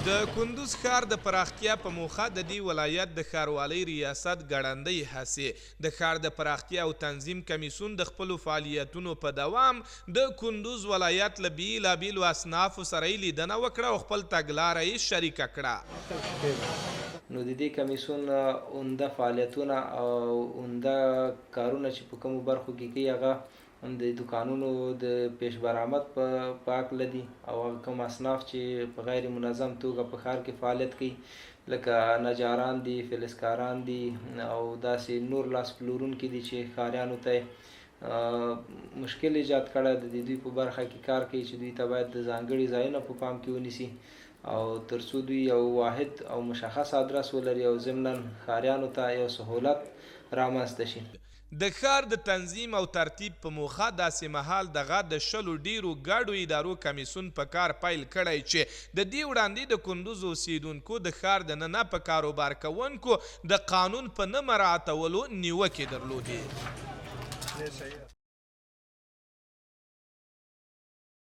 د کندز ښار د پراختیا په موخه د دې ولایت د ښاروالۍ ریاست ګړندۍ هڅې د ښار د پراختیا او تنظیم کميسيون د خپلو فعاليتونو په دوام د کندز ولایت له بیلابیلو اصنافو سره یې لیدنه وکړه او خپل تګلاره یې شریکه کړه. نو د دې کميسيون عمده فعالیتونه او عمده کارونه چې په کومو برخو کې کوي هغه د دوکانونو د پیش برآمد په هکله دي او کوم اصناف چې په غیر منظم توګه په ښار کې فعالیت کوي لکه نجاران دي، فلزکاران دي او داسې نور لاس پلورونکي دي چې ښاریانو ته مشکل ایجاد کړی د دوی په برخه کې کار کوي چې دوی ته باید د ځانګړي ځایونه په پام کې ونیسي او تر څو دوی یو واحد او مشخص ادرس ولري او ضمناً ښاریانو ته یو سهولت رامنځته شي. د ښار د تنظیم او ترتیب په موخه داسې مهال دغه د 100 ډیرو ګډو ادارو کمیسیون په کار پیل کړی چې د دې وړاندې د کندز اوسیدونکو د ښار دننه په کاروبار کوونکو د قانون په نه مراعاتولو نیوکې درلودې.